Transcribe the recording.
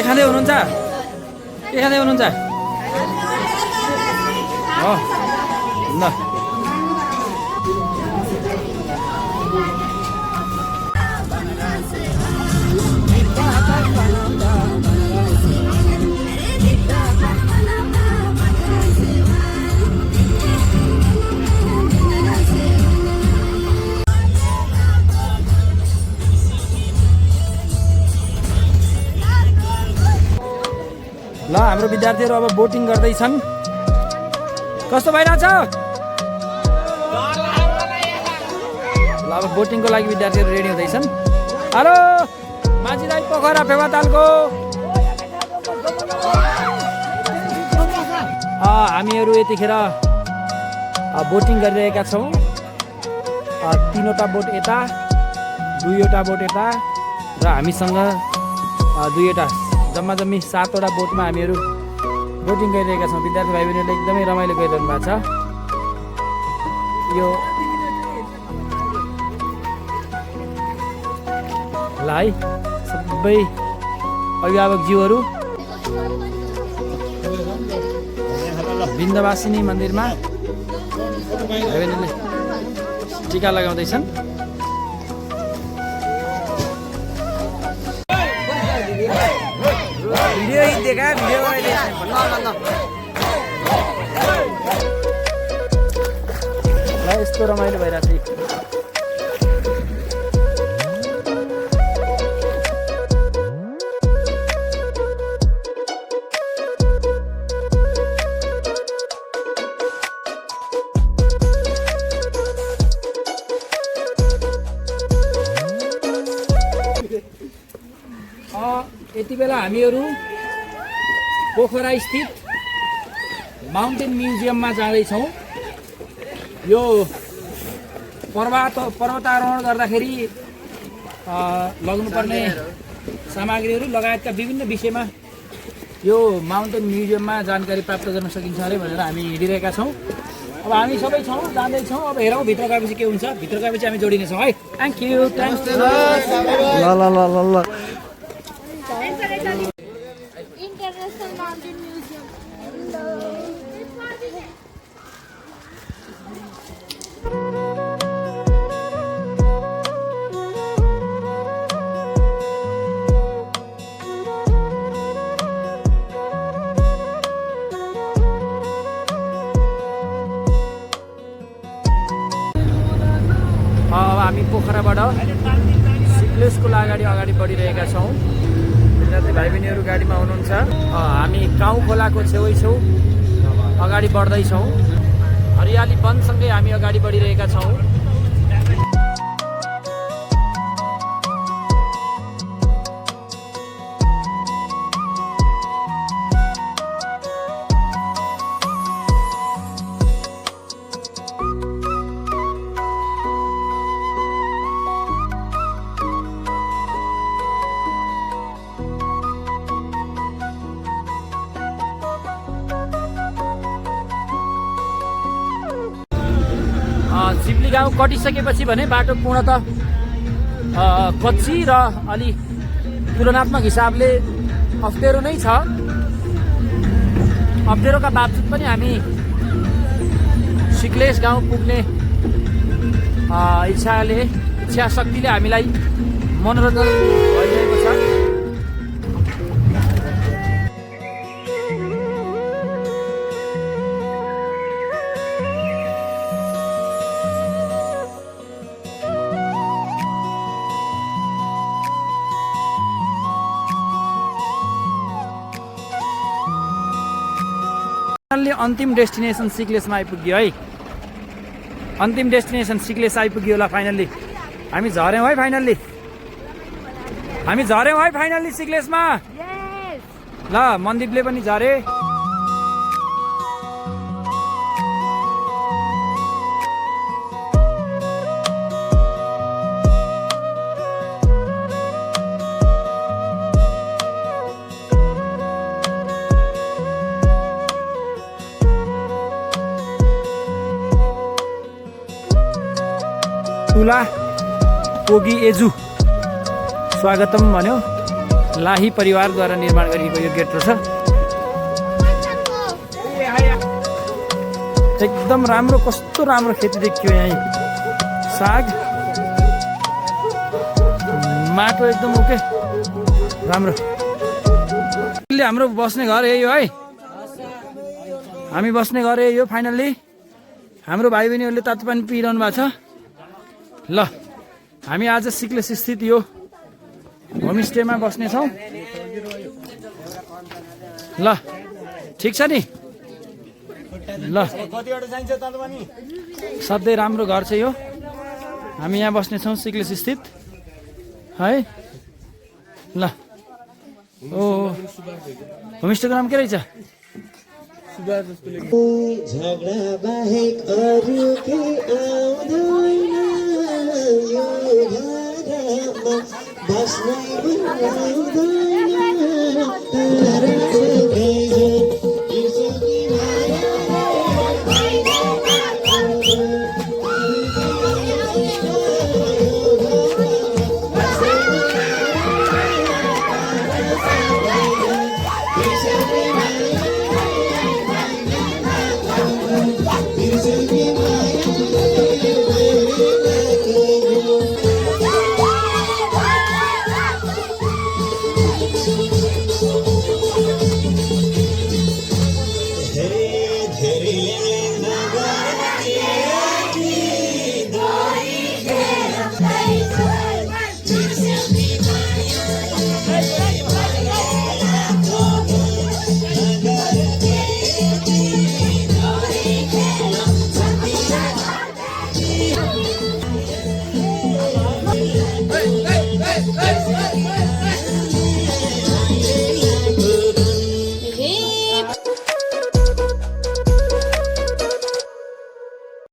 खाँदै हुनुहुन्छ? के खाँदै हुनुहुन्छ? हो ल हाम्रो विद्यार्थीहरू अब बोटिङ गर्दैछन्। कस्तो भइरहेछ? ल अब बोटिङको लागि विद्यार्थीहरू रेडी हुँदैछन्। हेलो माझी दाइ पोखरा फेवातालको हामीहरू यतिखेर बोटिङ गरिरहेका छौँ। 3वटा बोट यता, 2वटा बोट यता र हामीसँग 2वटा, जम्मा जम्मी 7वटा बोटमा हामीहरू बोटिङ गरिरहेका छौँ। विद्यार्थी भाइ बहिनीहरूले एकदमै रमाइलो गरिरहनु भएको छ। यो ल है सबै अभिभावकज्यूहरू बिन्दवासिनी मन्दिरमा भाइ बहिनीले टिका लगाउँदैछन्। भिडियो देखा भिडियो यस्तो रमाइलो भइरहेको छ। यति बेला हामीहरू पोखरा स्थित माउन्टेन म्युजियममा जाँदैछौँ। यो पर्वतारोहण गर्दाखेरि लग्नुपर्ने सामग्रीहरू लगायतका विभिन्न विषयमा यो माउन्टेन म्युजियममा जानकारी प्राप्त गर्न सकिन्छ अरे भनेर हामी हिँडिरहेका छौँ। अब हामी सबै छौँ, जाँदैछौँ। अब हेरौँ भित्र गएपछि के हुन्छ। भित्र गएपछि हामी जोडिनेछौँ है। Thank you. ल International Mountain Museum. अब हामी पोखराबाट सिक्लेसको अगाडि बढिरहेका छौँ। विद्यार्थी भाइ बहिनीहरू गाडीमा हुनुहुन्छ। हामी काउँ खोलाको छेउ अगाडि बढ्दैछौँ। हरियाली वनसँगै हामी अगाडि बढिरहेका छौँ। सिप्ली गाउँ कटिसकेपछि भने बाटो पूर्णतः कच्ची र अलि तुलनात्मक हिसाबले अप्ठ्यारो नै छ। अप्ठ्यारोका बावजुद पनि हामी सिक्लेस गाउँ पुग्ने इच्छाशक्तिले हामीलाई मनोरञ्जन भइरहेको छ। अन्तिम डेस्टिनेसन सिक्लेसमा आइपुग्यो है। अन्तिम डेस्टिनेसन सिक्लेस आइपुग्यो होला। फाइनल्ली हामी झर्यौँ है। फाइनल्ली सिक्लेसमा। ल मनदीपले पनि झरे। तुला पोगी एजु स्वागतम भन्यो। लाही परिवारद्वारा निर्माण गरिएको यो गेट रहेछ। एकदम राम्रो, कस्तो राम्रो खेती देखियो यहाँ। साग, माटो एकदम ओके, राम्रो। हाम्रो बस्ने घर यही हो है, हामी बस्ने घर यही हो। फाइनल्ली हाम्रो भाइ बहिनीहरूले तातो पानी पिइरहनु भएको छ। ल हामी आज सिक्लेस स्थित यो होमस्टेमा बस्नेछौँ। ल ठिक छ नि। ल सधैँ राम्रो घर छ यो। हामी यहाँ बस्नेछौँ सिक्लेस स्थित है। ल ओ होमस्टेको नाम के रहेछ? झगडा बाहेक अरू के आउँदैन यो घरमा बस्नै बुझाउँदैन तर Hey!